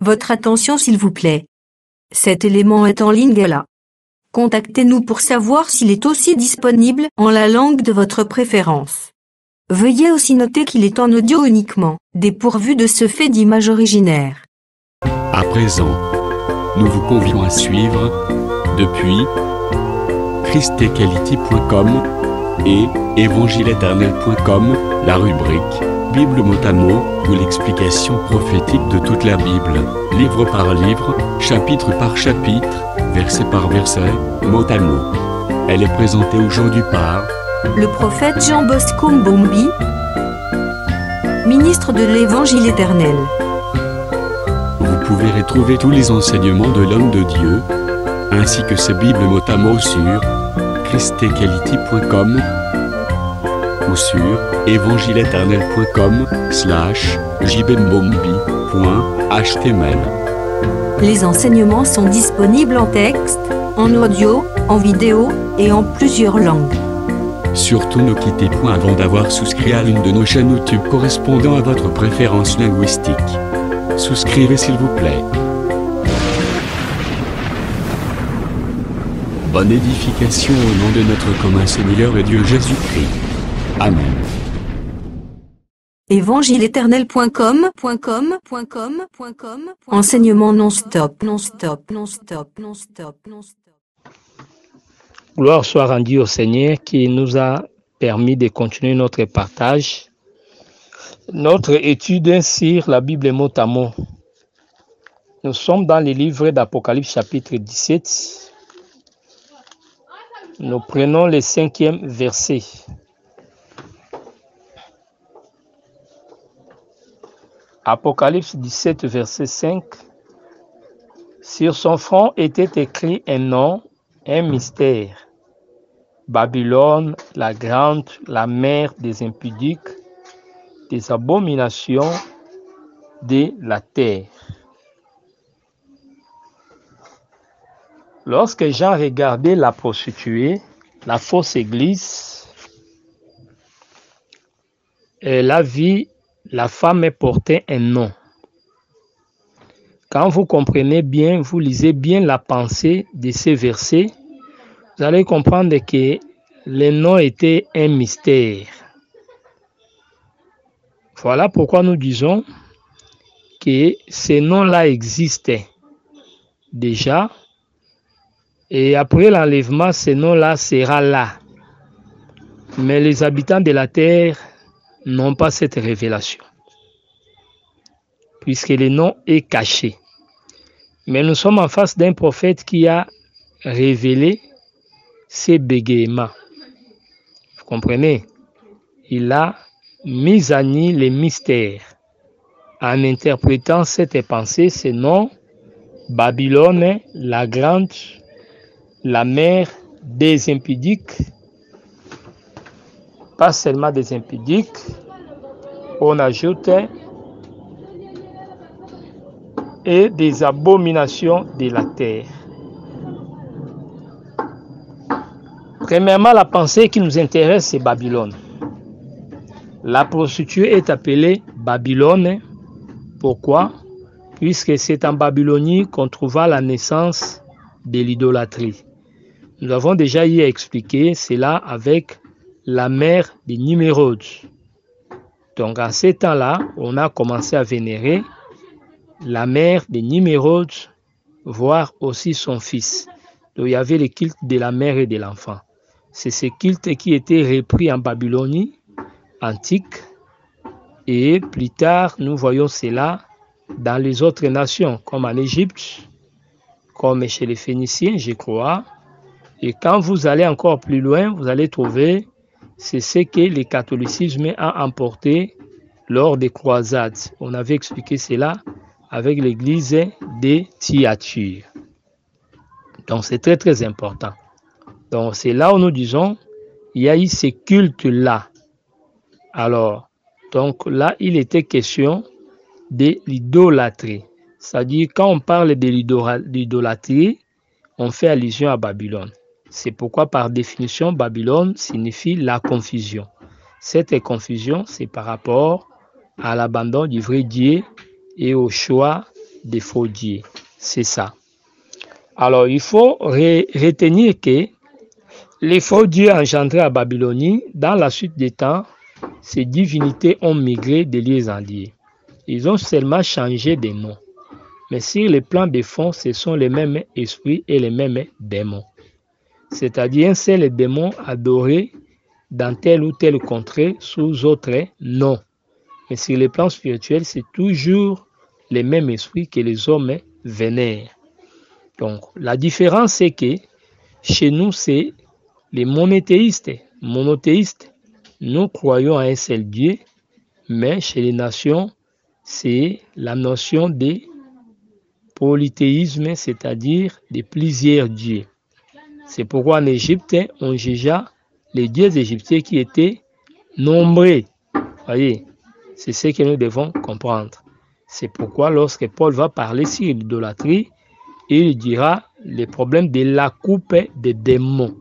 Votre attention s'il vous plaît. Cet élément est en Lingala. Contactez-nous pour savoir s'il est aussi disponible en la langue de votre préférence. Veuillez aussi noter qu'il est en audio uniquement, dépourvu de ce fait d'image originaire. À présent, nous vous convions à suivre, depuis christequality.com et évangile-éternel.com, la rubrique Bible mot à mot, ou l'explication prophétique de toute la Bible, livre par livre, chapitre par chapitre, verset par verset, mot à mot. Elle est présentée aujourd'hui par le prophète Jean Bosco Mbombi, ministre de l'Évangile éternel. Vous pouvez retrouver tous les enseignements de l'homme de Dieu, ainsi que ses Bibles mot à mot sur christequality.com ou sur évangile-éternel.com/jbmbombi.html. Les enseignements sont disponibles en texte, en audio, en vidéo et en plusieurs langues. Surtout ne quittez point avant d'avoir souscrit à l'une de nos chaînes YouTube correspondant à votre préférence linguistique. Souscrivez s'il vous plaît. Bonne édification au nom de notre commun Seigneur et Dieu Jésus-Christ. Amen. évangile-éternel.com Enseignement non-stop. Gloire soit rendue au Seigneur qui nous a permis de continuer notre partage, notre étude sur la Bible mot à mot. Nous sommes dans le livre d'Apocalypse chapitre 17. Nous prenons le 5e verset. Apocalypse 17, verset 5. Sur son front était écrit un nom, un mystère. Babylone, la grande, la mère des impudiques, des abominations de la terre. Lorsque Jean regardait la prostituée, la fausse église, la vie, la femme portait un nom. Quand vous comprenez bien, vous lisez bien la pensée de ces versets, vous allez comprendre que le nom était un mystère. Voilà pourquoi nous disons que ces noms-là existaient déjà. Et après l'enlèvement, ce nom-là sera là. Mais les habitants de la terre n'ont pas cette révélation, puisque le nom est caché. Mais nous sommes en face d'un prophète qui a révélé ses bégaiements. Vous comprenez? Il a mis à nu les mystères en interprétant cette pensée, ce nom, Babylone, la grande, la mère des impudiques, pas seulement des impudiques, on ajoute et des abominations de la terre. Premièrement, la pensée qui nous intéresse, c'est Babylone. La prostituée est appelée Babylone. Pourquoi? Puisque c'est en Babylonie qu'on trouva la naissance de l'idolâtrie. Nous avons déjà eu à expliquer cela avec la mère de Nimérode. Donc à ce temps-là, on a commencé à vénérer la mère de Nimérode, voire aussi son fils. Donc il y avait le culte de la mère et de l'enfant. C'est ce culte qui était repris en Babylonie antique. Et plus tard, nous voyons cela dans les autres nations, comme en Égypte, comme chez les Phéniciens, je crois. Et quand vous allez encore plus loin, vous allez trouver, c'est ce que le catholicisme a emporté lors des croisades. On avait expliqué cela avec l'église de Thyatire. Donc c'est très très important. Donc c'est là où nous disons, il y a eu ces cultes-là. Alors, donc là, il était question de l'idolâtrie. C'est-à-dire, quand on parle de l'idolâtrie, on fait allusion à Babylone. C'est pourquoi, par définition, Babylone signifie la confusion. Cette confusion, c'est par rapport à l'abandon du vrai Dieu et au choix des faux dieux. C'est ça. Alors, il faut retenir que les faux dieux engendrés à Babylonie, dans la suite des temps, ces divinités ont migré de lieux en lieux. Ils ont seulement changé de nom. Mais sur le plan de fond, ce sont les mêmes esprits et les mêmes démons. C'est-à-dire un seul démon adoré dans telle ou telle contrée sous autre nom. Mais sur le plan spirituel, c'est toujours les mêmes esprits que les hommes vénèrent. Donc, la différence, c'est que chez nous, c'est les monothéistes. Nous croyons à un seul Dieu, mais chez les nations, c'est la notion de polythéisme, c'est-à-dire de plusieurs dieux. C'est pourquoi en Égypte, on jugea les dieux égyptiens qui étaient nombreux. Voyez, c'est ce que nous devons comprendre. C'est pourquoi lorsque Paul va parler sur l'idolâtrie, il dira le problème de la coupe des démons.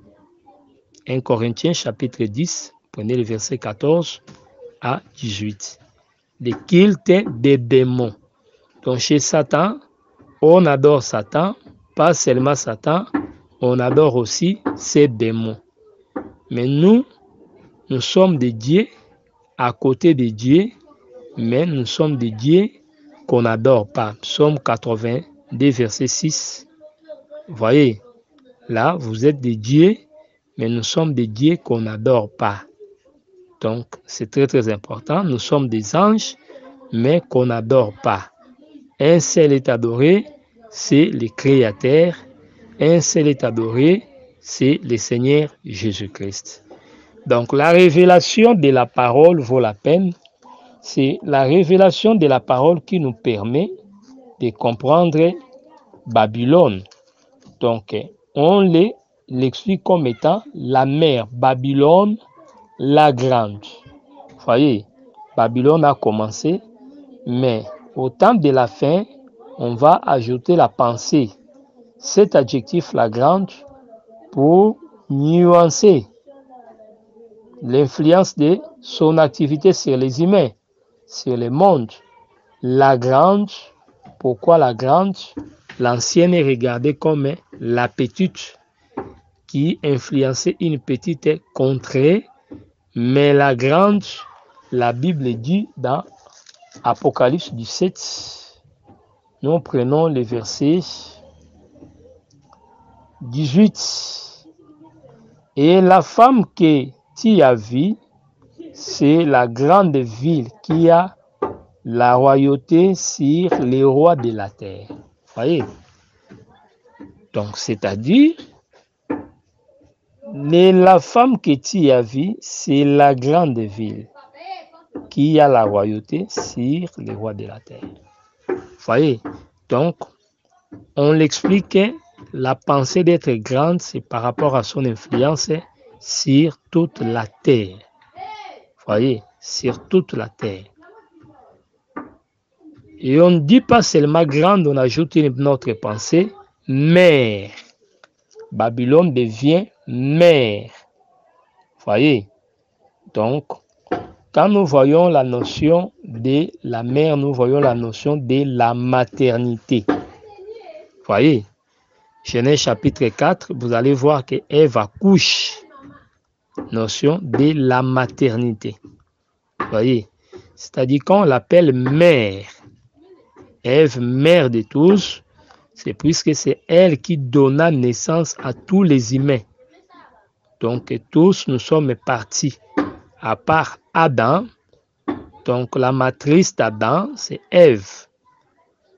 1 Corinthiens chapitre 10, prenez le verset 14 à 18. Le culte des démons. Donc chez Satan, on adore Satan, pas seulement Satan, on adore aussi ses démons. Mais nous sommes des dieux à côté des dieux, mais nous sommes des dieux qu'on n'adore pas. Psaume 82, verset 6. Vous voyez, là, vous êtes des dieux, mais nous sommes des dieux qu'on n'adore pas. Donc, c'est très très important. Nous sommes des anges, mais qu'on n'adore pas. Un seul est adoré, c'est le Créateur. Un seul est adoré, c'est le Seigneur Jésus-Christ. Donc, la révélation de la parole vaut la peine. C'est la révélation de la parole qui nous permet de comprendre Babylone. Donc, on l'explique comme étant la mère Babylone la grande. Vous voyez, Babylone a commencé, mais au temps de la fin, on va ajouter la pensée, cet adjectif la grande, pour nuancer l'influence de son activité sur les humains, sur le monde. La grande, pourquoi la grande? L'ancienne est regardée comme la petite qui influençait une petite contrée, mais la grande, la Bible dit dans Apocalypse 17, nous prenons le verset 18. Et la femme que tu as vue, c'est la grande ville qui a la royauté sur les rois de la terre. Voyez? Donc, c'est-à-dire, la femme que tu as vue, c'est la grande ville qui a la royauté sur les rois de la terre. Voyez? Donc, on l'explique, la pensée d'être grande, c'est par rapport à son influence sur toute la terre. Voyez? Sur toute la terre. Et on ne dit pas seulement grande, on ajoute une autre pensée, mère. Babylone devient mère. Voyez? Donc, quand nous voyons la notion de la mère, nous voyons la notion de la maternité. Voyez? Genèse chapitre 4, vous allez voir que Ève accouche. Notion de la maternité. Voyez? C'est-à-dire qu'on l'appelle mère. Ève, mère de tous, c'est puisque c'est elle qui donna naissance à tous les humains. Donc tous nous sommes partis, à part Adam. Donc la matrice d'Adam, c'est Ève,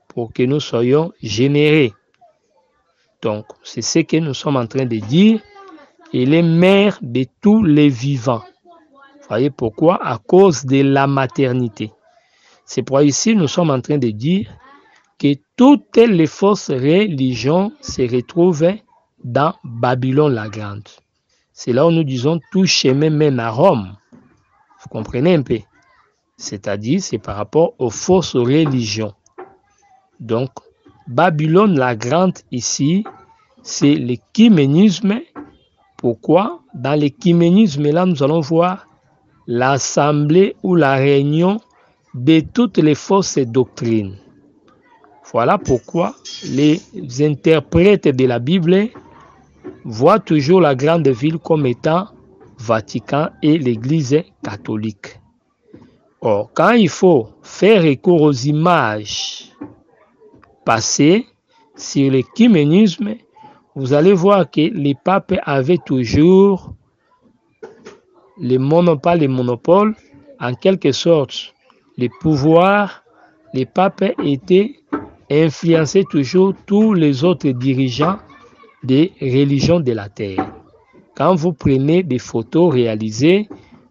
pour que nous soyons générés. Donc c'est ce que nous sommes en train de dire. Elle est mère de tous les vivants. Vous voyez pourquoi? À cause de la maternité. C'est pourquoi ici nous sommes en train de dire que toutes les fausses religions se retrouvent dans Babylone la Grande. C'est là où nous disons tout chemin mène à Rome. Vous comprenez un peu? C'est-à-dire c'est par rapport aux fausses religions. Donc Babylone la Grande ici, c'est l'écuménisme. Pourquoi? Dans l'écuménisme là nous allons voir l'assemblée ou la réunion de toutes les fausses doctrines. Voilà pourquoi les interprètes de la Bible voient toujours la grande ville comme étant Vatican et l'Église catholique. Or, quand il faut faire recours aux images passées sur l'écuménisme, vous allez voir que les papes avaient toujours pas les monopoles, en quelque sorte, les pouvoirs. Les papes étaient influençaient toujours tous les autres dirigeants des religions de la terre. Quand vous prenez des photos réalisées,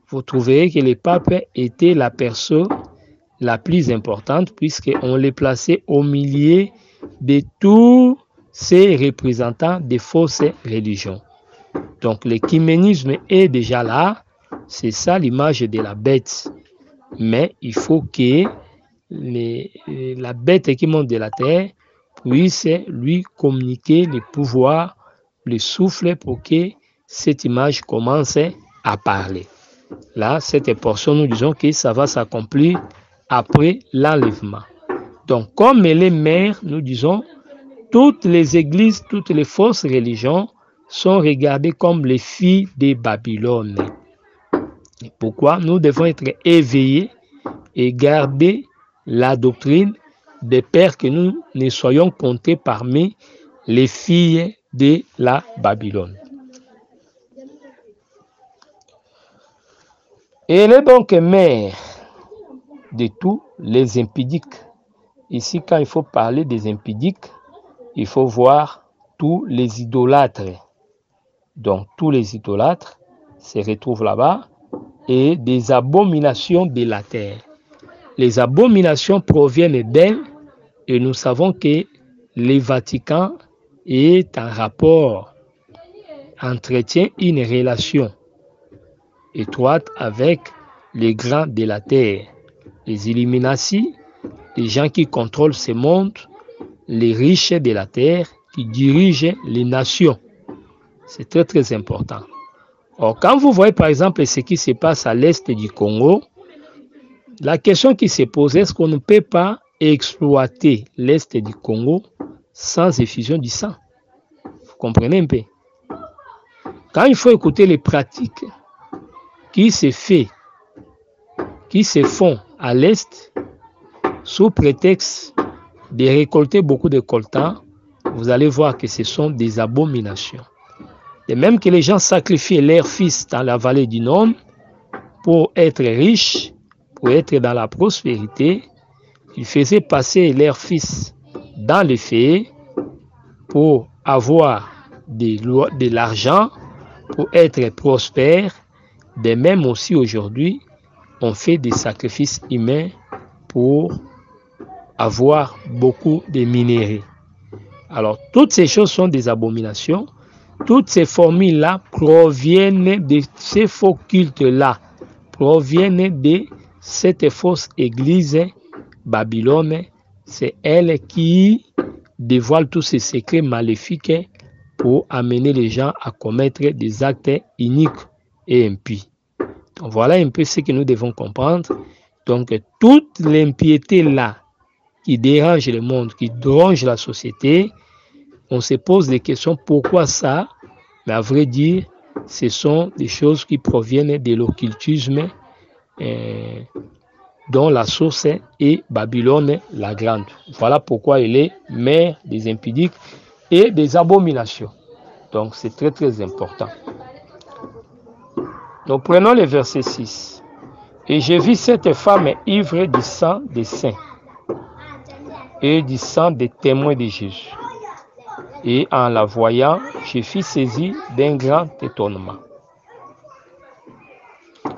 vous trouverez que les papes étaient la personne la plus importante puisqu'on les plaçait au milieu de tous ces représentants des fausses religions. Donc l'écuménisme est déjà là, c'est ça l'image de la bête. Mais il faut que la bête qui monte de la terre puisse lui communiquer le pouvoir, le souffle pour que cette image commence à parler. Là, cette portion, nous disons que ça va s'accomplir après l'enlèvement. Donc, comme elle est mère, nous disons, toutes les églises, toutes les fausses religions sont regardées comme les filles de Babylone. Et pourquoi? Nous devons être éveillés et garder la doctrine de peur que nous ne soyons comptés parmi les filles de la Babylone. Elle est donc mère de tous les impudiques. Ici, quand il faut parler des impudiques, il faut voir tous les idolâtres. Donc, tous les idolâtres se retrouvent là-bas et des abominations de la terre. Les abominations proviennent d'elle et nous savons que le Vatican est en rapport, entretient une relation étroite avec les grands de la terre, les Illuminati, les gens qui contrôlent ce monde, les riches de la terre qui dirigent les nations. C'est très très important. Or, quand vous voyez par exemple ce qui se passe à l'est du Congo, la question qui se pose, est-ce qu'on ne peut pas exploiter l'est du Congo sans effusion du sang? Vous comprenez un peu? Quand il faut écouter les pratiques qui se font à l'est sous prétexte de récolter beaucoup de coltan, vous allez voir que ce sont des abominations. De même que les gens sacrifiaient leurs fils dans la vallée du Nord pour être riches, pour être dans la prospérité, ils faisaient passer leurs fils dans les feux pour avoir de l'argent, pour être prospères. De même aussi aujourd'hui, on fait des sacrifices humains pour avoir beaucoup de minéraux. Alors, toutes ces choses sont des abominations. Toutes ces formules-là proviennent de ces faux cultes-là, proviennent de cette fausse église Babylone. C'est elle qui dévoile tous ces secrets maléfiques pour amener les gens à commettre des actes iniques et impies. Donc, voilà un peu ce que nous devons comprendre. Donc, toute l'impiété là qui dérange le monde, qui dérange la société, on se pose des questions, pourquoi ça? Mais à vrai dire, ce sont des choses qui proviennent de l'occultisme dont la source est Babylone la Grande. Voilà pourquoi elle est mère des impudiques et des abominations. Donc c'est très très important. Nous prenons le verset 6. Et j'ai vu cette femme ivre du sang des saints et du sang des témoins de Jésus. Et en la voyant, je fus saisi d'un grand étonnement.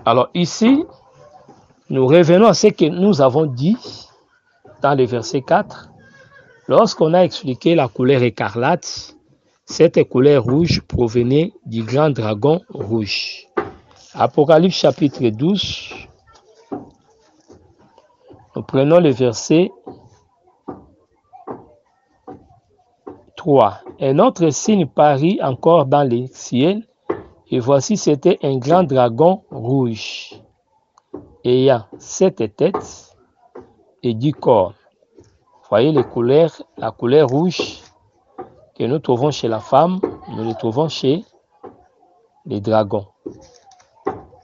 Alors ici, nous revenons à ce que nous avons dit dans le verset 4. Lorsqu'on a expliqué la couleur écarlate, cette couleur rouge provenait du grand dragon rouge. Apocalypse chapitre 12, nous prenons le verset 3. Un autre signe parut encore dans le ciel, et voici c'était un grand dragon rouge, ayant 7 têtes et 10 cornes. Voyez la couleur rouge que nous trouvons chez la femme, nous le trouvons chez les dragons.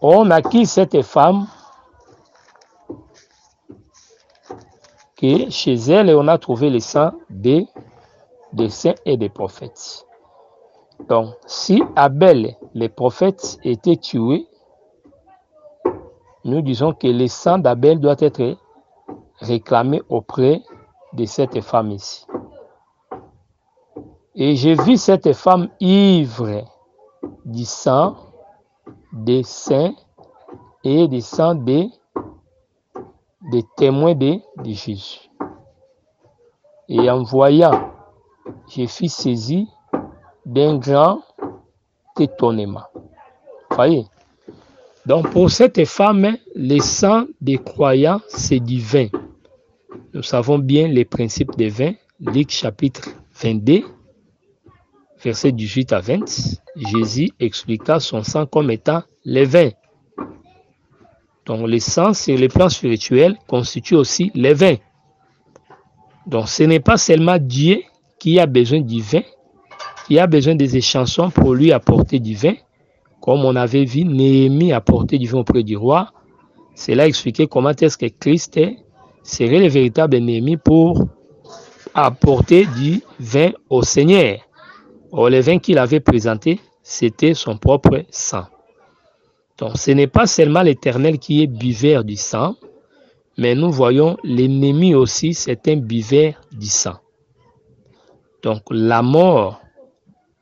On a qui cette femme que chez elle, on a trouvé le sang des saints et des prophètes. Donc, si Abel, les prophètes, étaient tués, nous disons que le sang d'Abel doit être réclamé auprès de cette femme ici. Et j'ai vu cette femme ivre du sang des saints et du sang des témoins de Jésus. Et en voyant, je fus saisi d'un grand étonnement. Voyez. Donc pour cette femme, le sang des croyants, c'est du vin. Nous savons bien les principes des vins. Luc chapitre 22, versets 18 à 20. Jésus expliqua son sang comme étant le vin. Donc le sang, sur le plan spirituel, constitue aussi le vin. Donc ce n'est pas seulement Dieu qui a besoin du vin, qui a besoin des échansons pour lui apporter du vin, comme on avait vu Néhémie apporter du vin auprès du roi. Cela expliquait comment est-ce que Christ serait le véritable Néhémie pour apporter du vin au Seigneur. Or, le vin qu'il avait présenté, c'était son propre sang. Donc, ce n'est pas seulement l'Éternel qui est buveur du sang, mais nous voyons l'ennemi aussi, c'est un buveur du sang. Donc, la mort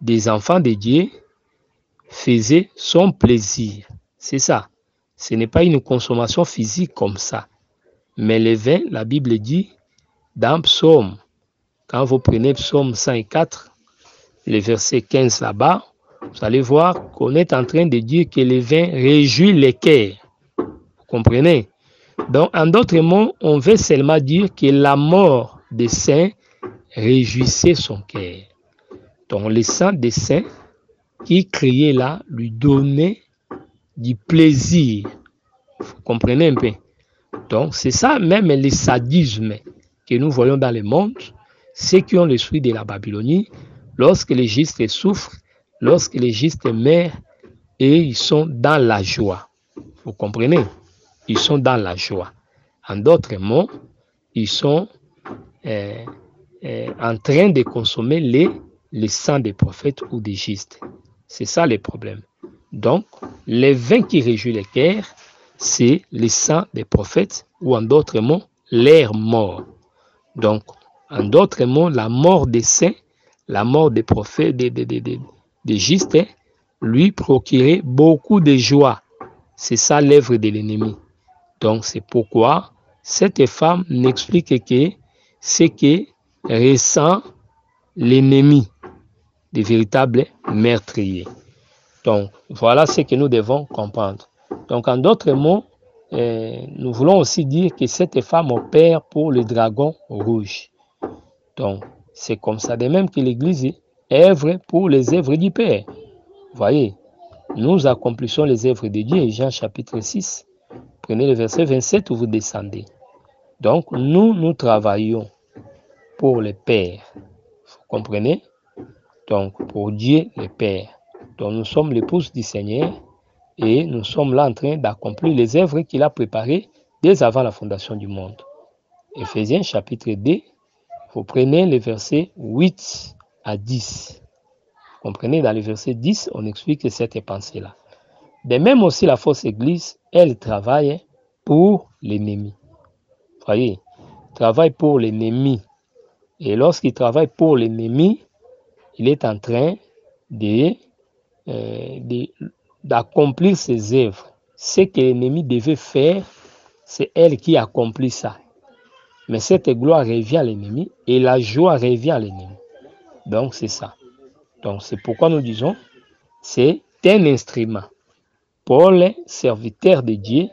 des enfants de Dieu faisait son plaisir. C'est ça. Ce n'est pas une consommation physique comme ça. Mais le vin, la Bible dit, dans Psaume, quand vous prenez Psaume 104, le verset 15 là-bas, vous allez voir qu'on est en train de dire que le vin réjouit les cœurs. Vous comprenez? Donc, en d'autres mots, on veut seulement dire que la mort des saints réjouissait son cœur. Donc, le sang des saints qui criait là lui donnait du plaisir. Vous comprenez un peu? Donc, c'est ça même le sadisme que nous voyons dans le monde. Ceux qui ont l'esprit de la Babylonie, lorsque les justes souffrent, lorsque les justes meurent, et ils sont dans la joie. Vous comprenez? Ils sont dans la joie. En d'autres mots, ils sont en train de consommer les sang des prophètes ou des justes. C'est ça le problème. Donc, le vin qui réjouit les cœurs, c'est le sang des prophètes, ou en d'autres mots, leur mort. Donc, en d'autres mots, la mort des saints, la mort des prophètes, des justes, lui procurait beaucoup de joie. C'est ça l'œuvre de l'ennemi. Donc, c'est pourquoi cette femme n'explique que ce que ressent l'ennemi, des véritables meurtriers. Donc, voilà ce que nous devons comprendre. Donc, en d'autres mots, nous voulons aussi dire que cette femme opère pour le dragon rouge. Donc, c'est comme ça de même que l'Église œuvre pour les œuvres du Père. Voyez, nous accomplissons les œuvres de Dieu. Jean chapitre 6, prenez le verset 27 où vous descendez. Donc, nous travaillons pour le Père. Vous comprenez? Donc, pour Dieu le Père. Donc, nous sommes l'épouse du Seigneur et nous sommes là en train d'accomplir les œuvres qu'il a préparées dès avant la fondation du monde. Éphésiens chapitre 2, vous prenez les versets 8 à 10. Vous comprenez, dans le verset 10, on explique cette pensée-là. De même aussi, la fausse église, elle travaille pour l'ennemi. Voyez, travaille pour l'ennemi. Et lorsqu'il travaille pour l'ennemi, il est en train d'accomplir ses œuvres. Ce que l'ennemi devait faire, c'est elle qui accomplit ça. Mais cette gloire revient à l'ennemi et la joie revient à l'ennemi. Donc c'est ça. Donc c'est pourquoi nous disons, c'est un instrument. Paul, serviteur de Dieu,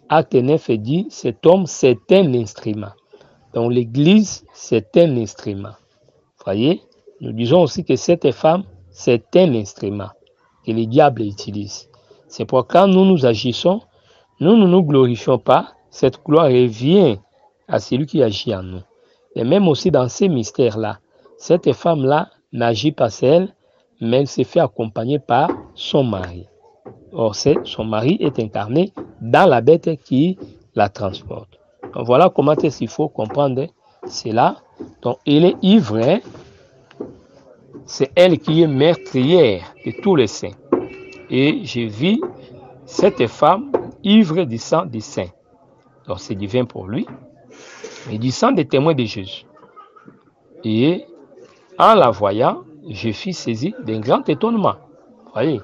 acte 9 dit, cet homme c'est un instrument. Donc l'église c'est un instrument. Voyez, nous disons aussi que cette femme c'est un instrument que le diable utilise. C'est pourquoi quand nous agissons, nous ne nous glorifions pas, cette gloire revient à celui qui agit en nous. Et même aussi dans ces mystères-là, cette femme-là n'agit pas seule, mais elle se fait accompagner par son mari. Or, son mari est incarné dans la bête qui la transporte. Donc, voilà comment il faut comprendre cela. Donc, elle est ivre, hein? C'est elle qui est meurtrière de tous les saints. Et je vis cette femme ivre du sang des saints. Donc, c'est divin pour lui, mais du sang des témoins de Jésus. Et en la voyant, je fus saisi d'un grand étonnement. Vous voyez,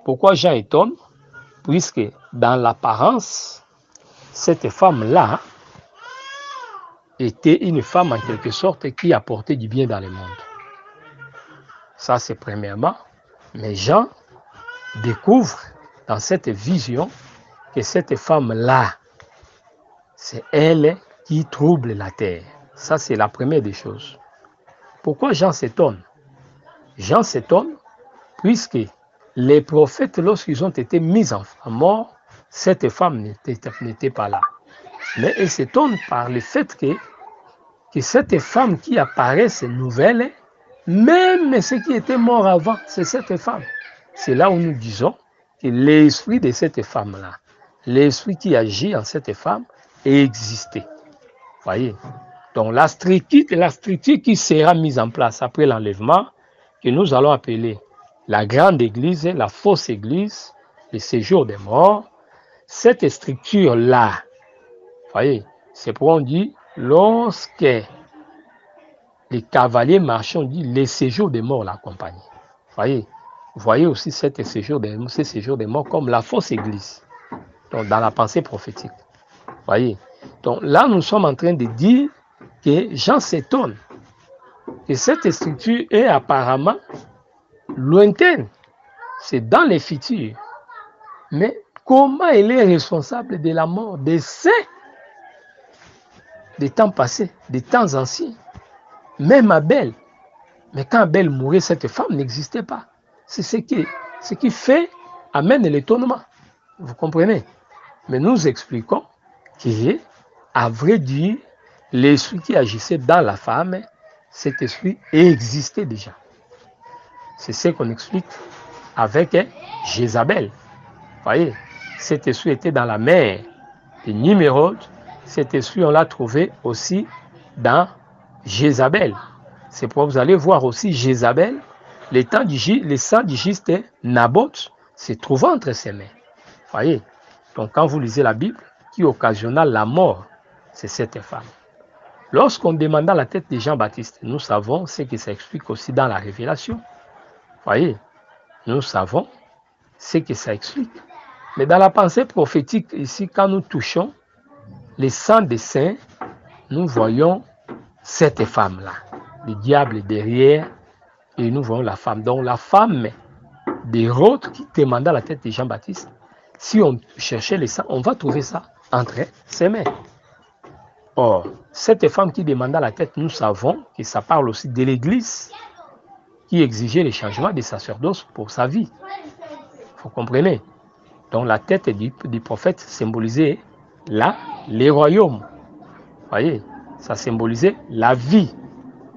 pourquoi Jean étonne? Puisque dans l'apparence, cette femme-là était une femme en quelque sorte qui apportait du bien dans le monde. Ça, c'est premièrement. Mais Jean découvre dans cette vision que cette femme-là, c'est elle qui trouble la terre. Ça, c'est la première des choses. Pourquoi Jean s'étonne? Jean s'étonne puisque les prophètes, lorsqu'ils ont été mis en mort, cette femme n'était pas là. Mais il s'étonne par le fait que cette femme qui apparaît, ces nouvelles, même ceux qui étaient morts avant, c'est cette femme. C'est là où nous disons que l'esprit de cette femme-là, l'esprit qui agit en cette femme, existait. Voyez. Donc la structure qui sera mise en place après l'enlèvement, que nous allons appeler la grande église, la fausse église, le séjour des morts, cette structure-là, voyez, c'est pourquoi on dit, lorsque les cavaliers marchaient, on dit, les séjours des morts l'accompagnent. Voyez aussi ce séjour des morts comme la fausse église, donc dans la pensée prophétique. Voyez, donc là, nous sommes en train de dire que Jean s'étonne que cette structure est apparemment lointaine, c'est dans les futurs. Mais comment elle est responsable de la mort des saints des temps passés, des temps anciens? Même Abel. Mais quand Abel mourait, cette femme n'existait pas. C'est ce qui amène l'étonnement. Vous comprenez? Mais nous expliquons qu'à vrai dire, l'esprit qui agissait dans la femme, cet esprit existait déjà. C'est ce qu'on explique avec Jézabel. Vous voyez, cet esprit était dans la mère de Nimérode. Cet esprit, on l'a trouvé aussi dans Jézabel. C'est pourquoi vous allez voir aussi Jézabel, le sang du juste Naboth se trouvant entre ses mains. Vous voyez, donc quand vous lisez la Bible, qui occasionna la mort, c'est cette femme. Lorsqu'on demanda la tête de Jean-Baptiste, nous savons ce qui s'explique aussi dans la Révélation. Vous voyez, nous savons ce que ça explique. Mais dans la pensée prophétique, ici, quand nous touchons les sang des saints, nous voyons cette femme-là. Le diable est derrière et nous voyons la femme. Donc la femme d'Hérode qui demanda la tête de Jean-Baptiste, si on cherchait le sang, on va trouver ça entre ses mains. Or, cette femme qui demanda la tête, nous savons que ça parle aussi de l'Église qui exigeait le changement des sacerdoces pour sa vie. Vous comprenez? Donc la tête du prophète symbolisait les royaumes. Vous voyez, ça symbolisait la vie.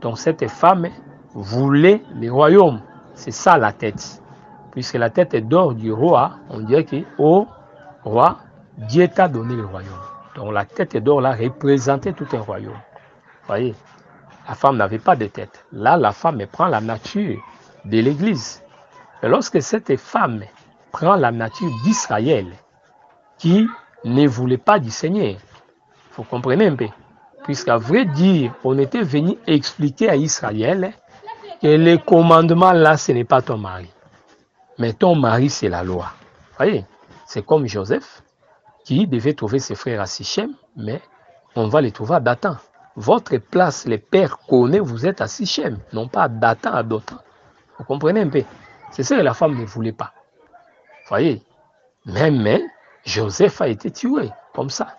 Donc cette femme voulait les royaumes. C'est ça la tête. Puisque la tête est d'or du roi, on dirait que au roi, Dieu t'a donné le royaume. Donc la tête d'or là représentait tout un royaume. Vous voyez, la femme n'avait pas de tête. Là, la femme prend la nature de l'Église. Et lorsque cette femme prend la nature d'Israël, qui ne voulait pas du Seigneur, vous comprenez un peu? Puisqu'à vrai dire, on était venu expliquer à Israël que le commandement là, ce n'est pas ton mari. Mais ton mari, c'est la loi. Vous voyez, c'est comme Joseph, qui devait trouver ses frères à Sichem, mais on va les trouver à Dathan. Votre place, les pères connaissent, vous êtes à Sichem, non pas à Dathan, à Dothan. Vous comprenez un peu? C'est ça que la femme ne voulait pas. Vous voyez? Mais Joseph a été tué, comme ça.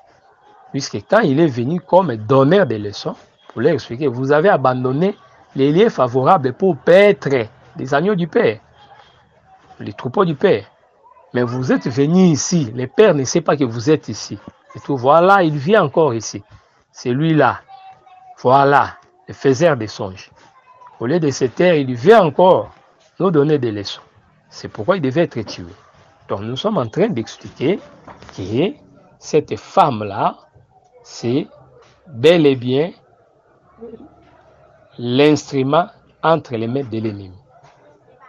Puisque quand il est venu comme donneur de leçons, pour leur expliquer, vous avez abandonné les lieux favorables pour paître des agneaux du Père, les troupeaux du Père. Mais vous êtes venus ici, le Père ne sait pas que vous êtes ici. Et tout, voilà, il vient encore ici. C'est lui-là. Voilà, le faiseur des songes. Au lieu de se taire, il vient encore nous donner des leçons. C'est pourquoi il devait être tué. Donc nous sommes en train d'expliquer que cette femme-là, c'est bel et bien l'instrument entre les mains de l'ennemi.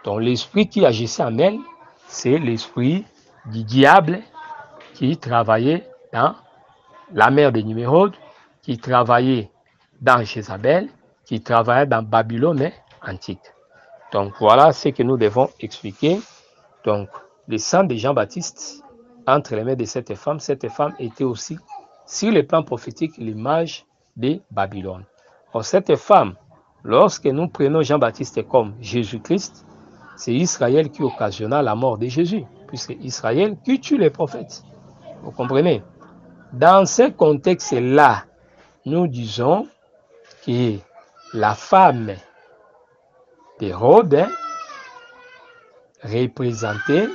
Donc l'esprit qui agissait en elle, c'est l'esprit du diable qui travaillait dans la mère de Nimérode, qui travaillait dans Jézabel, qui travaillait dans Babylone antique. Donc voilà ce que nous devons expliquer. Donc le sang de Jean-Baptiste entre les mains de cette femme était aussi, sur le plan prophétique, l'image de Babylone. Or, cette femme, lorsque nous prenons Jean-Baptiste comme Jésus-Christ, c'est Israël qui occasionna la mort de Jésus, puisque Israël qui tue les prophètes. Vous comprenez? Dans ce contexte-là, nous disons que la femme d'Hérode représentait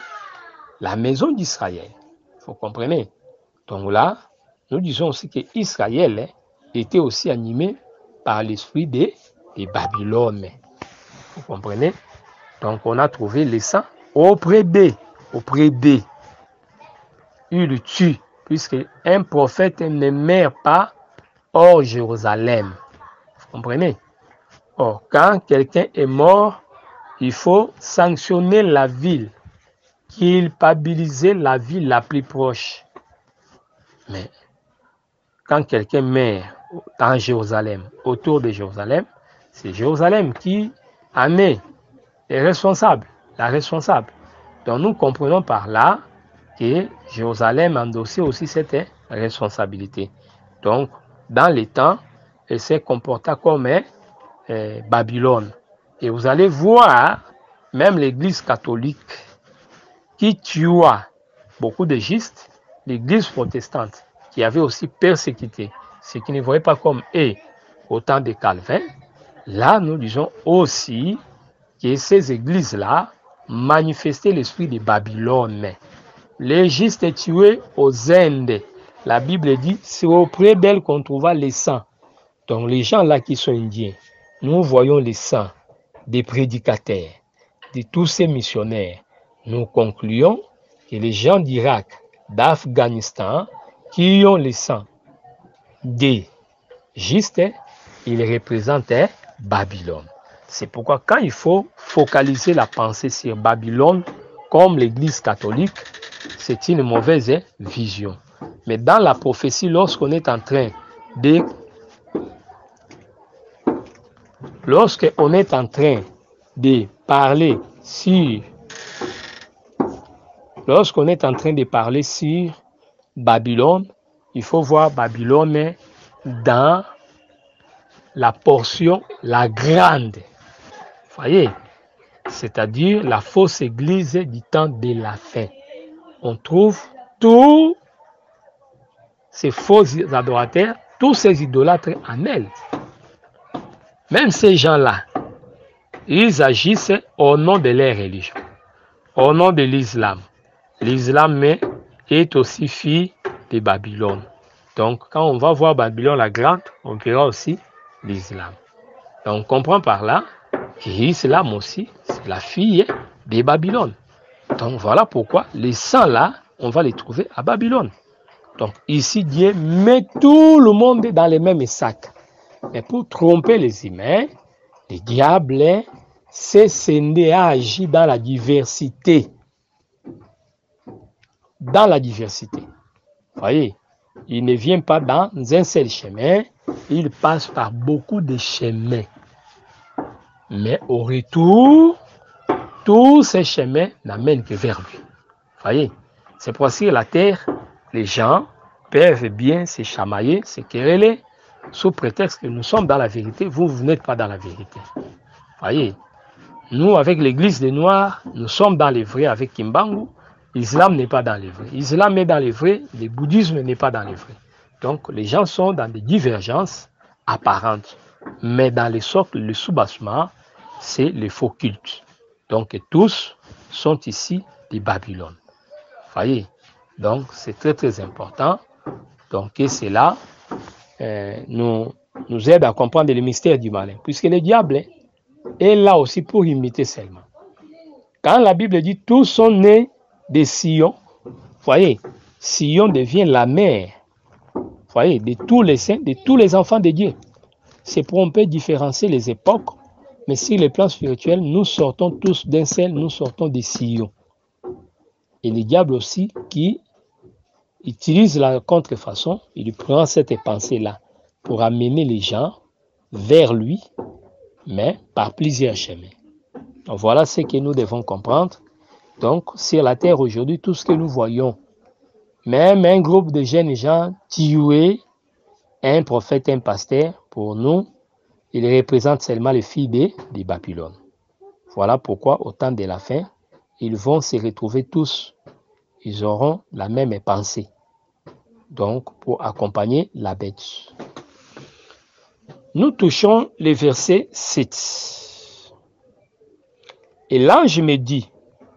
la maison d'Israël. Vous comprenez? Donc là, nous disons aussi que Israël était aussi animé par l'esprit de Babylone. Vous comprenez? Donc on a trouvé le sang auprès d'eux. Il le tue, puisque un prophète ne meurt pas hors Jérusalem. Vous comprenez? Or, quand quelqu'un est mort, il faut sanctionner la ville, culpabiliser la ville la plus proche. Mais quand quelqu'un meurt dans Jérusalem, autour de Jérusalem, c'est Jérusalem qui en est responsable, la responsable. Donc nous comprenons par là que Jérusalem endossait aussi cette responsabilité. Donc, dans les temps, elle s'est comportée comme Babylone. Et vous allez voir, même l'Église catholique qui tua beaucoup de justes, l'Église protestante qui avait aussi persécuté ceux qui ne voyaient pas comme eux au temps de Calvin, là nous disons aussi que ces églises-là manifestaient l'esprit de Babylone. Les justes tués aux Indes. La Bible dit, c'est auprès d'elles qu'on trouva les sangs. Donc les gens là qui sont indiens, nous voyons les sangs des prédicateurs, de tous ces missionnaires. Nous concluons que les gens d'Irak, d'Afghanistan, qui ont les sangs des justes, ils représentent Babylone. C'est pourquoi quand il faut focaliser la pensée sur Babylone, comme l'Église catholique, c'est une mauvaise vision. Mais dans la prophétie, lorsqu'on est en train de parler sur Babylone, il faut voir Babylone dans la portion la grande. Vous voyez? C'est-à-dire la fausse église du temps de la fin. On trouve tous ces faux adorateurs, tous ces idolâtres en elle. Même ces gens-là, ils agissent au nom de leur religion, au nom de l'islam. L'islam est aussi fille de Babylone. Donc, quand on va voir Babylone la grande, on verra aussi l'islam. Donc, on comprend par là que l'islam aussi, c'est la fille de Babylone. Donc, voilà pourquoi les sangs là, on va les trouver à Babylone. Donc, ici, Dieu met tout le monde dans les mêmes sacs. Mais pour tromper les humains, le diable s'est scindé à agir dans la diversité. Dans la diversité. Vous voyez, il ne vient pas dans un seul chemin, il passe par beaucoup de chemins. Mais au retour, tous ces chemins n'amènent que vers lui. Vous voyez, c'est pour sur la terre, les gens peuvent bien se chamailler, se quereller, sous prétexte que nous sommes dans la vérité, vous n'êtes pas dans la vérité. Vous voyez, nous avec l'église des Noirs, nous sommes dans les vrais avec Kimbangu, l'islam n'est pas dans les vrais. L'islam est dans les vrais, le bouddhisme n'est pas dans les vrais. Donc les gens sont dans des divergences apparentes. Mais dans les socles, le soubassement, c'est les faux cultes. Donc tous sont ici des Babylone. Vous voyez, donc c'est très très important. Donc et c'est là, nous nous aide à comprendre le mystère du malin, puisque le diable est là aussi pour imiter seulement. Quand la Bible dit tous sont nés de Sion, voyez, Sion devient la mère, voyez, de tous les saints, de tous les enfants de Dieu. C'est pour on peut différencier les époques, mais sur le plan spirituel, nous sortons tous d'un seul, nous sortons de Sion. Et le diable aussi qui utilise la contrefaçon, il prend cette pensée-là pour amener les gens vers lui, mais par plusieurs chemins. Donc voilà ce que nous devons comprendre. Donc sur la terre aujourd'hui, tout ce que nous voyons, même un groupe de jeunes gens tuer un prophète, un pasteur, pour nous, il représente seulement les filles de Babylone. Voilà pourquoi au temps de la fin, ils vont se retrouver tous. Ils auront la même pensée. Donc, pour accompagner la bête. Nous touchons le verset 7. Et l'ange me dit,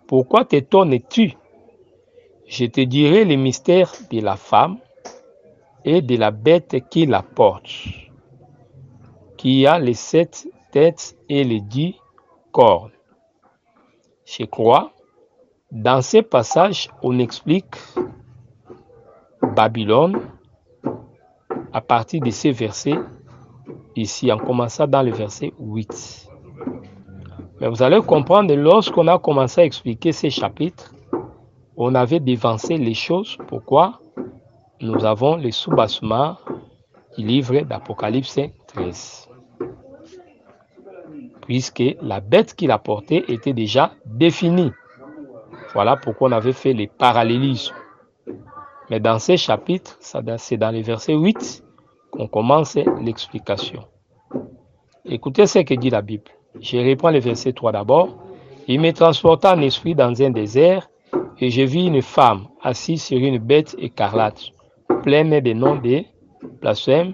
pourquoi t'étonnes-tu? Je te dirai les mystères de la femme et de la bête qui la porte, qui a les 7 têtes et les 10 cornes. Je crois, dans ces passages, on explique Babylone à partir de ces versets, ici en commençant dans le verset 8. Mais vous allez comprendre, lorsqu'on a commencé à expliquer ces chapitres, on avait dévancé les choses. Pourquoi? Nous avons le soubassement du livre d'Apocalypse 13. Puisque la bête qu'il a portée était déjà définie. Voilà pourquoi on avait fait les parallélismes. Mais dans ces chapitres, c'est dans le verset 8 qu'on commence l'explication. Écoutez ce que dit la Bible. Je reprends le verset 3 d'abord. Il me transporta en esprit dans un désert et je vis une femme assise sur une bête écarlate, pleine de noms de blasphèmes,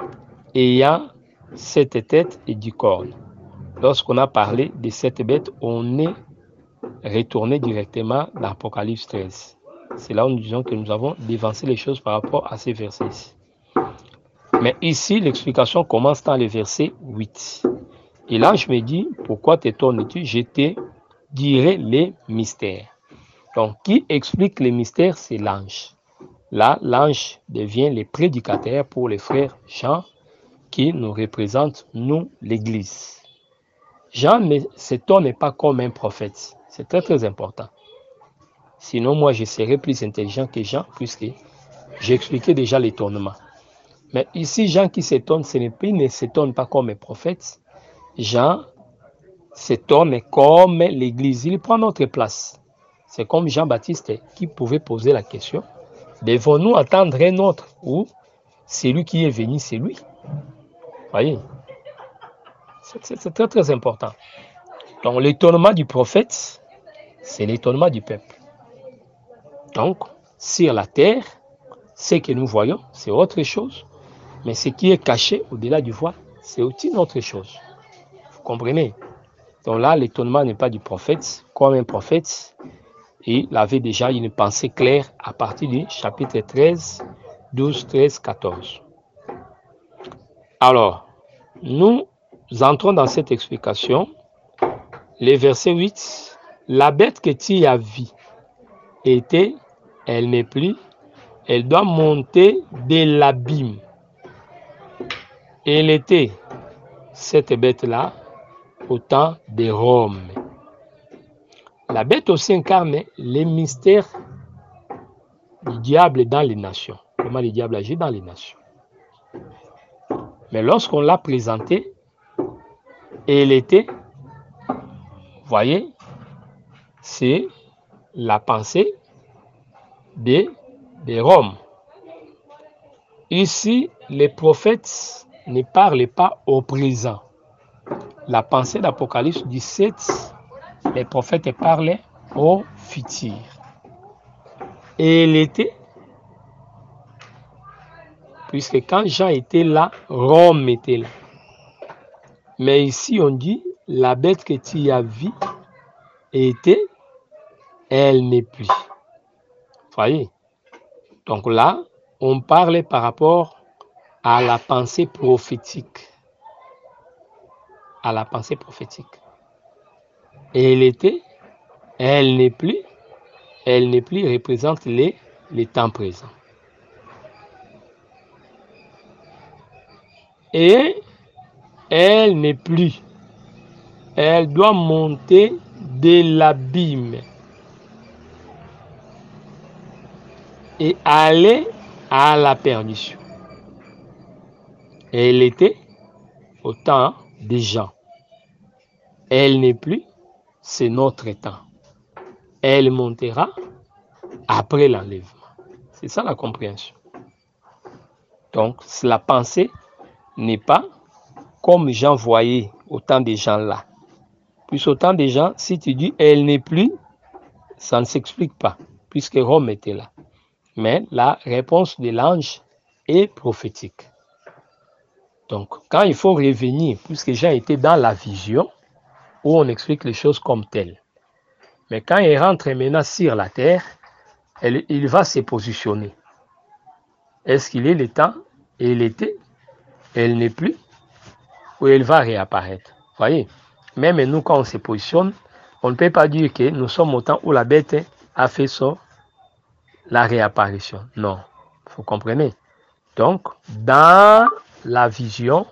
ayant 7 têtes et 10 cornes. Lorsqu'on a parlé de cette bête, on est retourné directement dans l'Apocalypse 13. C'est là où nous disons que nous avons dévancé les choses par rapport à ces versets. Mais ici, l'explication commence dans le verset 8. Et là, je me dis, pourquoi t'étonnes-tu? Je te dirai les mystères. Donc, qui explique les mystères? C'est l'ange. Là, l'ange devient le prédicateur pour les frères Jean, qui nous représente, nous, l'Église. Jean ne s'étonne pas comme un prophète. C'est très, très important. Sinon, moi, je serais plus intelligent que Jean, puisque j'ai expliqué déjà l'étonnement. Mais ici, Jean qui s'étonne, il ne s'étonne pas comme un prophète. Jean s'étonne comme l'Église. Il prend notre place. C'est comme Jean-Baptiste qui pouvait poser la question, devons-nous attendre un autre ou celui qui est venu, c'est lui? Voyez, c'est très, très important. Donc, l'étonnement du prophète, c'est l'étonnement du peuple. Donc, sur la terre, ce que nous voyons, c'est autre chose. Mais ce qui est caché au-delà du voile, c'est aussi une autre chose. Vous comprenez? Donc là, l'étonnement n'est pas du prophète. Comme un prophète, il avait déjà une pensée claire à partir du chapitre 13, 12, 13, 14. Alors, nous entrons dans cette explication. Le verset 8, la bête que tu as vue était, elle n'est plus, elle doit monter de l'abîme. Elle était, cette bête-là, au temps de Rome. La bête aussi incarne les mystères du diable dans les nations. Comment le diable agit dans les nations. Mais lorsqu'on l'a présentée, elle était, voyez, c'est la pensée de Rome. Ici, les prophètes ne parlent pas au présent. La pensée d'Apocalypse 17, les prophètes parlent au futur. Et elle était, puisque quand Jean était là, Rome était là. Mais ici, on dit, la bête que tu as vue était, elle n'est plus. Voyez? Donc là, on parle par rapport à la pensée prophétique. à la pensée prophétique. Elle était, elle n'est plus représente les temps présents. Et elle n'est plus. Elle doit monter de l'abîme et aller à la perdition. Elle était au temps des gens. Elle n'est plus, c'est notre temps. Elle montera après l'enlèvement. C'est ça la compréhension. Donc, la pensée n'est pas comme Jean voyait au temps des gens là. Puis au temps des gens, si tu dis elle n'est plus, ça ne s'explique pas, puisque Rome était là. Mais la réponse de l'ange est prophétique. Donc, quand il faut revenir, puisque Jean était dans la vision, où on explique les choses comme telles. Mais quand il rentre maintenant sur la terre, il va se positionner. Est-ce qu'il est le temps? Elle était, elle n'est plus, ou elle va réapparaître? Vous voyez? Même nous, quand on se positionne, on ne peut pas dire que nous sommes au temps où la bête a fait la réapparition. Non, vous comprenez? Donc, dans la vision,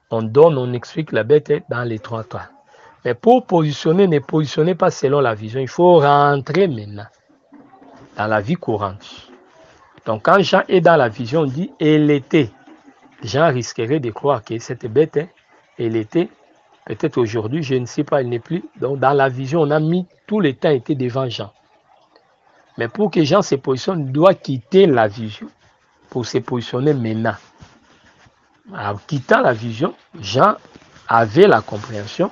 on explique la bête dans les 3 temps. Mais pour positionner, ne positionnez pas selon la vision. Il faut rentrer maintenant dans la vie courante. Donc, quand Jean est dans la vision, on dit « elle était ». Jean risquerait de croire que cette bête, elle était, peut-être aujourd'hui, je ne sais pas, elle n'est plus. Donc, dans la vision, on a mis tout le temps était devant Jean. Mais pour que Jean se positionne, il doit quitter la vision pour se positionner maintenant. En quittant la vision, Jean avait la compréhension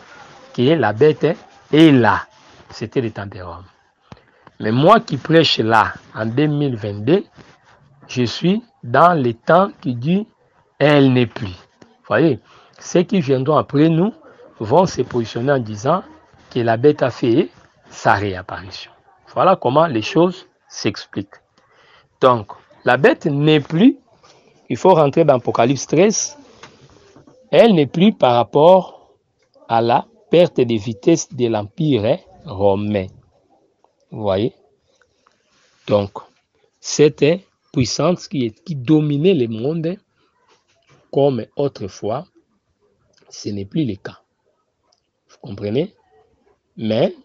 que la bête est là. C'était le temps de Rome. Mais moi qui prêche là, en 2022, je suis dans le temps qui dit « elle n'est plus ». Vous voyez, ceux qui viendront après nous vont se positionner en disant que la bête a fait sa réapparition. Voilà comment les choses s'expliquent. Donc, la bête n'est plus, il faut rentrer dans Apocalypse 13, elle n'est plus par rapport à la perte de vitesse de l'Empire romain. Vous voyez? Donc, cette puissance qui dominait le monde comme autrefois, ce n'est plus le cas. Vous comprenez? Mais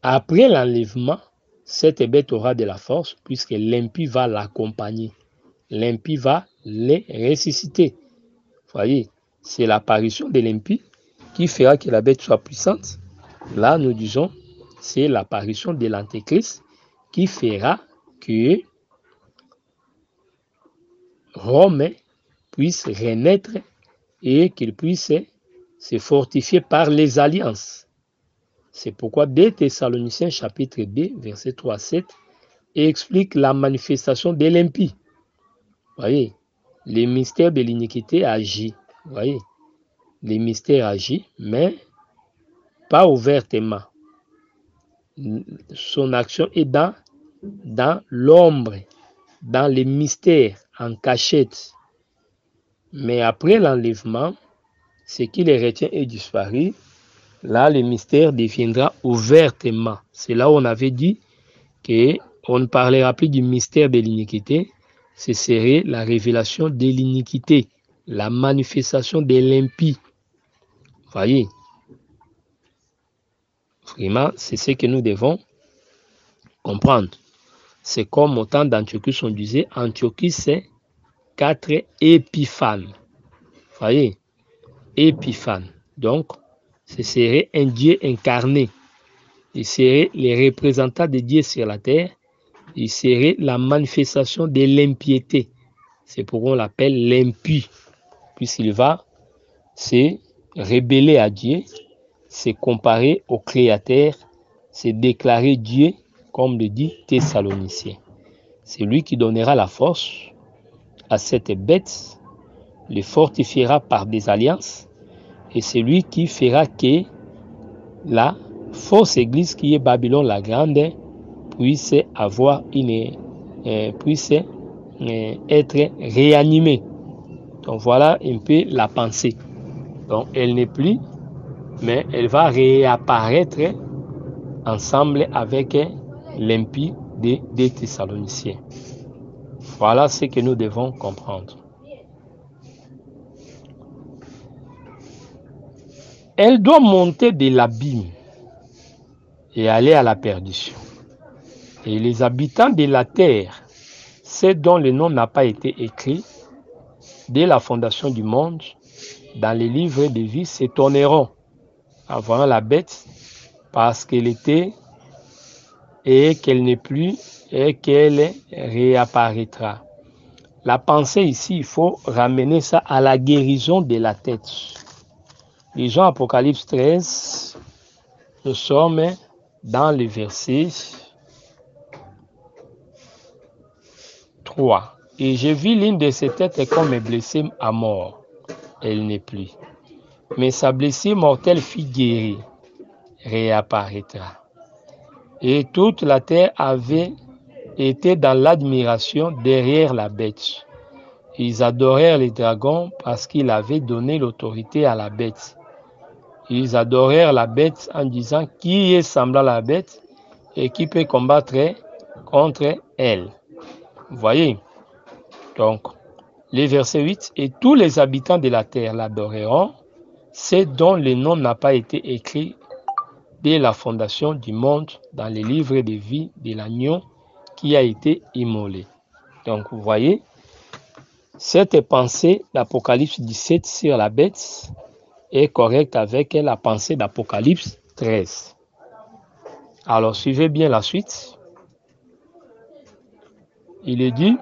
après l'enlèvement, cette bête aura de la force puisque l'impie va l'accompagner. L'impie va les ressusciter. Vous voyez, c'est l'apparition de l'impie qui fera que la bête soit puissante. Là, nous disons, c'est l'apparition de l'Antéchrist qui fera que Rome puisse renaître et qu'il puisse se fortifier par les alliances. C'est pourquoi 2 Thessaloniciens chapitre 2, verset 3 à 7, explique la manifestation de l'impie. Vous voyez, les mystères de l'iniquité agit. Vous voyez, les mystères agit, mais pas ouvertement. Son action est dans l'ombre, dans les mystères, en cachette. Mais après l'enlèvement, ce qui les retient est disparu. Là, le mystère deviendra ouvertement. C'est là où on avait dit qu'on ne parlera plus du mystère de l'iniquité. Ce serait la révélation de l'iniquité, la manifestation de l'impie. Vous voyez? Vraiment, c'est ce que nous devons comprendre. C'est comme au temps d'Antiochus, on disait, Antiochus, c'est 4 épiphanes. Vous voyez? Épiphanes. Donc, ce serait un Dieu incarné. Il serait les représentants de Dieu sur la terre. Il serait la manifestation de l'impiété. C'est pourquoi on l'appelle l'impie. Puisqu'il va se rebeller à Dieu, se comparer au Créateur, se déclarer Dieu, comme le dit Thessaloniciens. C'est lui qui donnera la force à cette bête, le fortifiera par des alliances, et c'est lui qui fera que la fausse église qui est Babylone la Grande puisse être réanimée. Donc voilà un peu la pensée. Donc elle n'est plus, mais elle va réapparaître ensemble avec l'impie des Thessaloniciens. Voilà ce que nous devons comprendre. Elle doit monter de l'abîme et aller à la perdition. Et les habitants de la terre, ceux dont le nom n'a pas été écrit dès la fondation du monde, dans les livres de vie, s'étonneront en voyant la bête parce qu'elle était et qu'elle n'est plus et qu'elle réapparaîtra. La pensée ici, il faut ramener ça à la guérison de la tête. Lisons Apocalypse 13, nous sommes dans le verset 3. Et je vis l'une de ses têtes comme blessée à mort. Elle n'est plus. Mais sa blessure mortelle fut guérie, réapparaîtra. Et toute la terre avait été dans l'admiration derrière la bête. Ils adorèrent les dragons parce qu'il avait donné l'autorité à la bête. Ils adorèrent la bête en disant qui est semblable à la bête et qui peut combattre contre elle. Vous voyez? Donc, le verset 8, et tous les habitants de la terre l'adoreront, ceux dont le nom n'a pas été écrit dès la fondation du monde dans les livres de vie de l'agneau qui a été immolé. Donc, vous voyez, cette pensée d'Apocalypse 17 sur la bête est correcte avec la pensée d'Apocalypse 13. Alors, suivez bien la suite. Il est dit,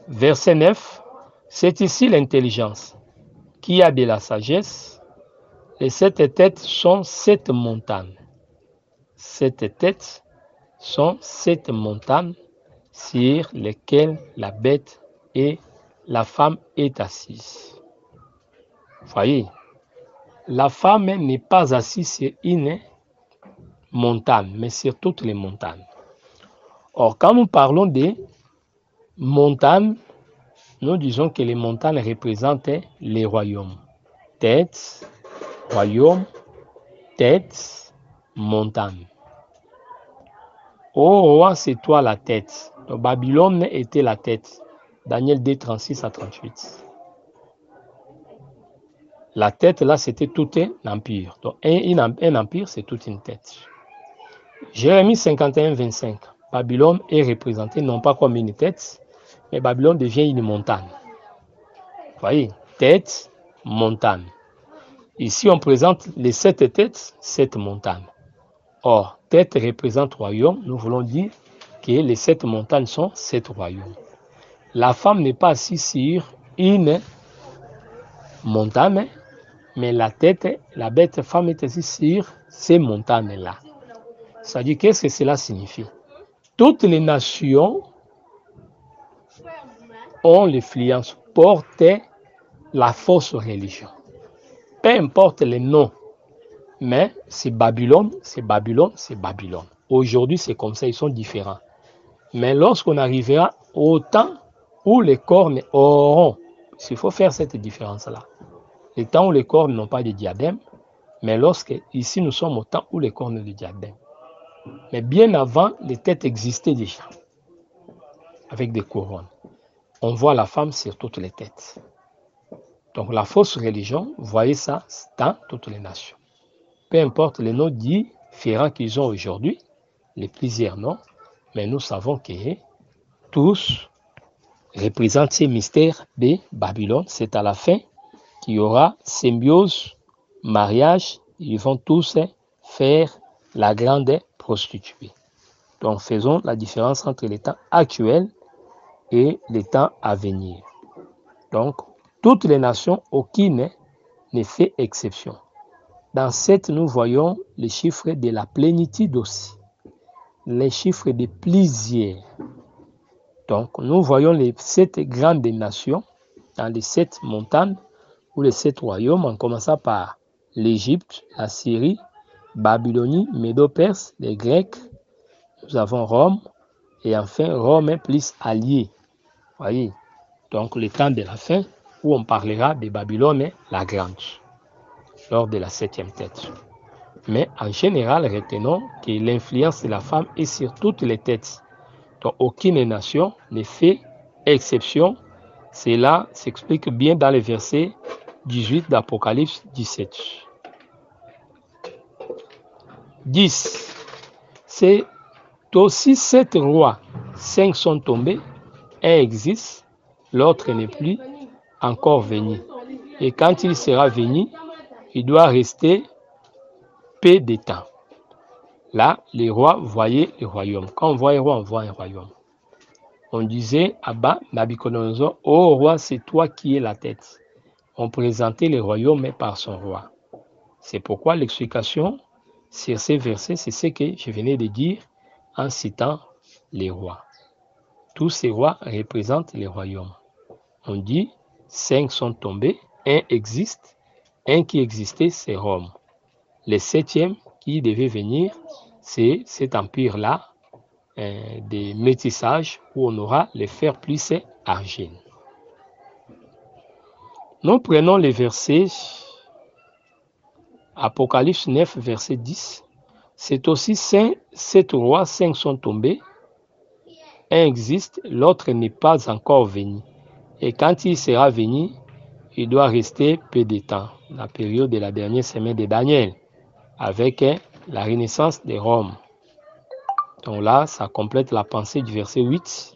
verset 9, c'est ici l'intelligence qui a de la sagesse. Les 7 têtes sont 7 montagnes. 7 têtes sont 7 montagnes sur lesquelles la bête et la femme est assise. Voyez, la femme n'est pas assise sur une montagne, mais sur toutes les montagnes. Or, quand nous parlons des montagnes, nous disons que les montagnes représentent les royaumes. Tête, royaume, tête, montagne. Ô roi, c'est toi la tête. Donc, Babylone était la tête. Daniel 2, 36 à 38. La tête, là, c'était tout un empire. Donc, un empire, c'est toute une tête. Jérémie 51, 25. Babylone est représentée non pas comme une tête, mais Babylone devient une montagne. Vous voyez, tête, montagne. Ici, on présente les 7 têtes, 7 montagnes. Or, tête représente royaume. Nous voulons dire que les 7 montagnes sont 7 royaumes. La femme n'est pas assise sur une montagne, mais la tête, la bête femme est assise sur ces montagnes-là. C'est-à-dire, qu'est-ce que cela signifie? Toutes les nations ont l'influence, portent la fausse religion. Peu importe les noms, mais c'est Babylone, c'est Babylone, c'est Babylone. Aujourd'hui, c'est comme ça, ils sont différents. Mais lorsqu'on arrivera au temps où les cornes auront, il faut faire cette différence-là. Le temps où les cornes n'ont pas de diadème, mais lorsque, ici, nous sommes au temps où les cornes ont de diadème. Mais bien avant, les têtes existaient déjà, avec des couronnes. On voit la femme sur toutes les têtes. Donc la fausse religion, vous voyez ça dans toutes les nations. Peu importe les noms différents qu'ils ont aujourd'hui, les plusieurs noms, mais nous savons que tous représentent ces mystères de Babylone. C'est à la fin qu'il y aura symbiose, mariage, ils vont tous faire la grande prostituée. Donc faisons la différence entre les temps actuels et les temps à venir. Donc, toutes les nations, aucune ne fait exception. Dans 7, nous voyons les chiffres de la plénitude aussi. Les chiffres de plusieurs. Donc, nous voyons les 7 grandes nations dans les 7 montagnes ou les 7 royaumes, en commençant par l'Égypte, la Syrie, Babylonie, Médo-Perse, les Grecs. Nous avons Rome et enfin Rome est plus allié. Voyez, donc le temps de la fin où on parlera de Babylone la Grande, lors de la 7e tête. Mais en général, retenons que l'influence de la femme est sur toutes les têtes. Donc aucune nation ne fait exception. Cela s'explique bien dans le verset 18 d'Apocalypse 17. 10. C'est aussi 7 rois. 5 sont tombés, un existe, l'autre n'est plus encore venu. Et quand il sera venu, il doit rester peu de temps. Là, les rois voyaient le royaume. Quand on voit un roi, on voit un royaume. On disait à Nabuchodonosor, ô roi, c'est toi qui es la tête. On présentait le royaume par son roi. C'est pourquoi l'explication sur ces versets, c'est ce que je venais de dire en citant les rois. Tous ces rois représentent les royaumes. On dit 5 sont tombés, un existe, un qui existait, c'est Rome. Le 7e qui devait venir, c'est cet empire-là, des métissages où on aura les fers plus argile. Nous prenons les versets Apocalypse 9, verset 10. C'est aussi 7 rois, 5 sont tombés, un existe, l'autre n'est pas encore venu. Et quand il sera venu, il doit rester peu de temps, la période de la dernière semaine de Daniel, avec la renaissance de Rome. Donc là, ça complète la pensée du verset 8.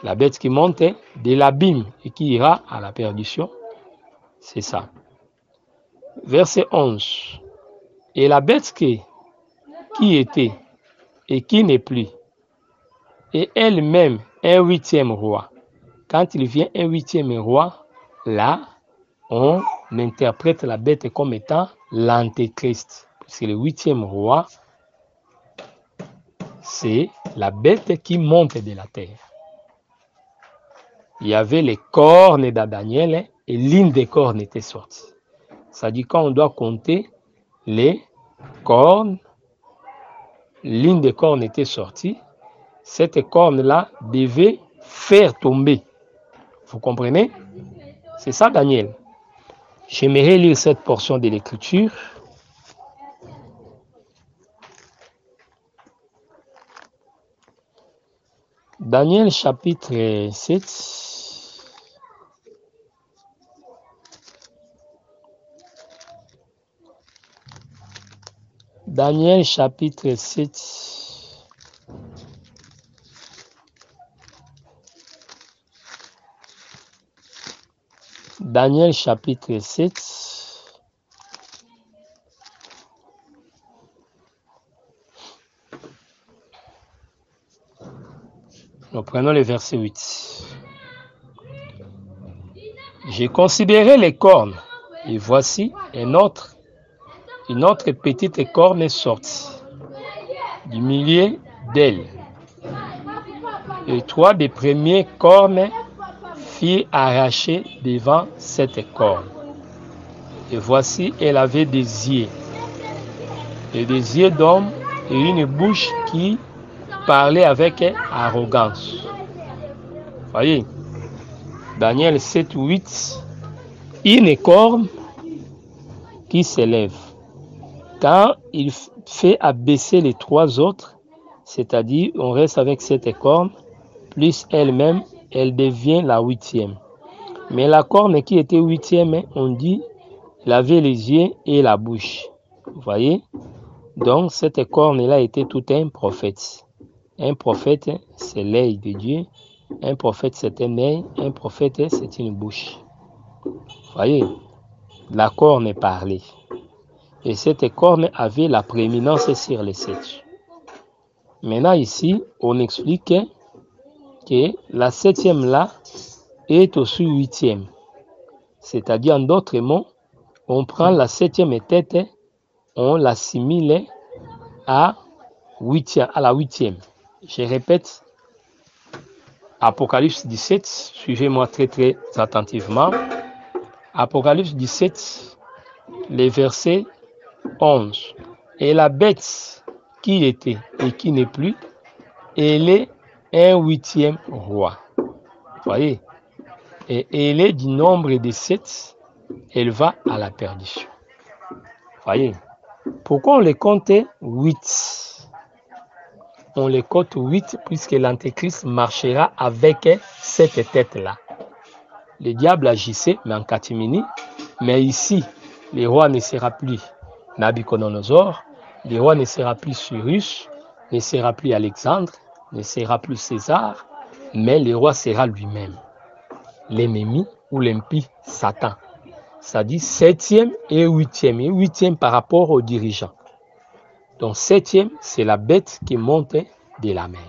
La bête qui monte de l'abîme et qui ira à la perdition, c'est ça. Verset 11. Et la bête qui était et qui n'est plus, et elle-même un 8e roi. Quand il vient un 8e roi, là, on interprète la bête comme étant l'antéchrist. C'est le 8e roi, c'est la bête qui monte de la terre. Il y avait les cornes de Daniel et l'une des cornes était sortie. C'est-à-dire quand on doit compter les cornes, l'une des cornes était sortie. Cette corne-là devait faire tomber. Vous comprenez? C'est ça Daniel. J'aimerais lire cette portion de l'écriture. Daniel chapitre 7. Daniel chapitre 7. Daniel chapitre 7. Nous prenons le verset 8. J'ai considéré les cornes, et voici une autre petite corne est sortie du milieu d'elle. Et 3 des premiers cornes furent arrachées devant cette corne. Et voici, elle avait des yeux, et des yeux d'homme, et une bouche qui parlait avec arrogance. Voyez, Daniel 7, 8, une corne qui s'élève. Quand il fait abaisser les 3 autres, c'est-à-dire on reste avec cette corne, plus elle-même, elle devient la 8e. Mais la corne qui était 8e, on dit, elle avait les yeux et la bouche. Vous voyez? Donc cette corne-là était tout un prophète. Un prophète, c'est l'œil de Dieu. Un prophète, c'est un œil. Un prophète, c'est une bouche. Vous voyez? La corne parlait. Et cette corne avait la prééminence sur les 7. Maintenant ici, on explique que la 7e là est aussi 8e. C'est-à-dire en d'autres mots, on prend la 7e tête, on l'assimile à la 8e. Je répète, Apocalypse 17, suivez-moi très très attentivement. Apocalypse 17, les versets 11. Et la bête qui était et qui n'est plus, elle est un 8e roi. Voyez, et elle est du nombre de 7, elle va à la perdition. Voyez, pourquoi on les compte 8? On les compte 8 puisque l'Antéchrist marchera avec cette tête-là. Le diable agissait, mais en catimini. Mais ici, le roi ne sera plus Nabucodonosor, le roi ne sera plus Cyrus, ne sera plus Alexandre, ne sera plus César, mais le roi sera lui-même, l'ennemi ou l'impie Satan. Ça dit 7e et 8e, et 8e par rapport aux dirigeants. Donc 7e, c'est la bête qui monte de la mer.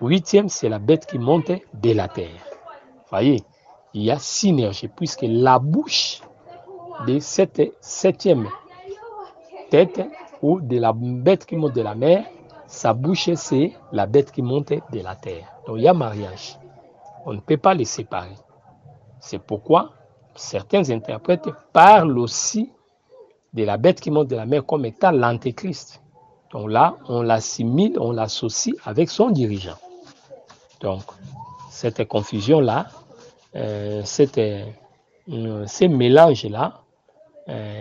8e, c'est la bête qui monte de la terre. Voyez, il y a synergie, puisque la bouche de cette 7e tête ou de la bête qui monte de la mer, sa bouche, c'est la bête qui monte de la terre. Donc il y a mariage. On ne peut pas les séparer. C'est pourquoi certains interprètes parlent aussi de la bête qui monte de la mer comme étant l'Antéchrist. Donc là, on l'assimile, on l'associe avec son dirigeant. Donc, cette confusion-là, ce mélange-là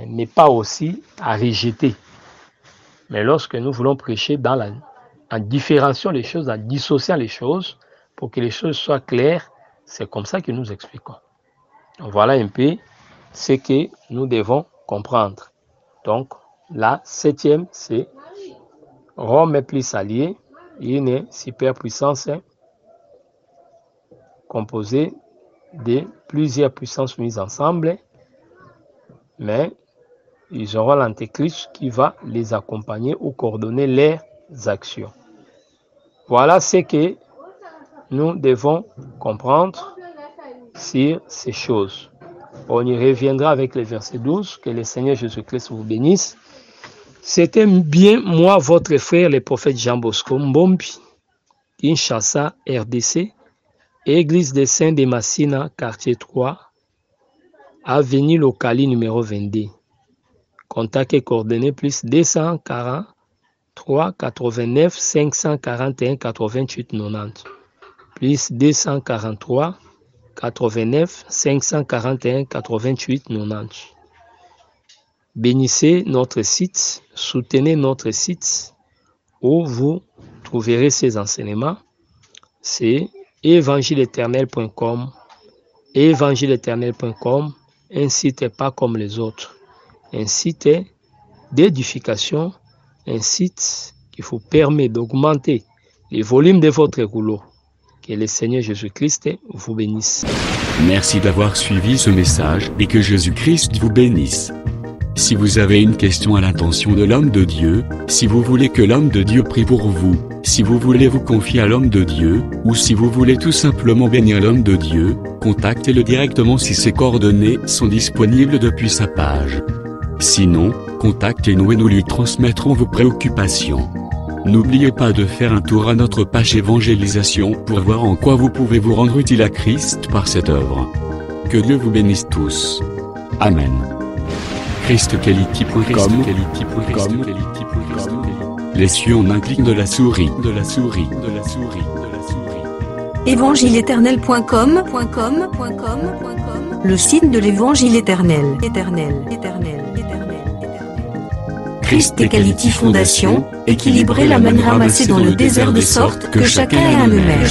n'est pas aussi à rejeter. Mais lorsque nous voulons prêcher en différenciant les choses, en dissociant les choses, pour que les choses soient claires, c'est comme ça que nous expliquons. Donc voilà un peu ce que nous devons comprendre. Donc, la 7e, c'est Rome est plus alliée, une superpuissance composée de plusieurs puissances mises ensemble, mais ils auront l'Antéchrist qui va les accompagner ou coordonner leurs actions. Voilà ce que nous devons comprendre sur ces choses. On y reviendra avec le verset 12. Que le Seigneur Jésus-Christ vous bénisse. C'était bien moi, votre frère, le prophète Jean Bosco Mbombi, Kinshasa, RDC, Église des Saints de Massina, quartier 3, avenue Locali numéro 22. Contact et coordonnées plus 243 89 541 88 90 plus 243 89 541 88 90. Bénissez notre site, soutenez notre site où vous trouverez ces enseignements. C'est évangile-éternel.com. Évangile-éternel.com, un site pas comme les autres. Un site d'édification, un site qui vous permet d'augmenter les volumes de votre rouleau. Que le Seigneur Jésus-Christ vous bénisse. Merci d'avoir suivi ce message et que Jésus-Christ vous bénisse. Si vous avez une question à l'intention de l'homme de Dieu, si vous voulez que l'homme de Dieu prie pour vous, si vous voulez vous confier à l'homme de Dieu, ou si vous voulez tout simplement bénir l'homme de Dieu, contactez-le directement si ses coordonnées sont disponibles depuis sa page. Sinon, contactez-nous et nous lui transmettrons vos préoccupations. N'oubliez pas de faire un tour à notre page évangélisation pour voir en quoi vous pouvez vous rendre utile à Christ par cette œuvre. Que Dieu vous bénisse tous. Amen. ChristQuality.com. Les cieux en un clic de la souris. Évangile-éternel.com, le site de l'Évangile éternel. Christ Equality Fondation, équilibrer la manne ramassée dans le désert de sorte que chacun ait un le maire.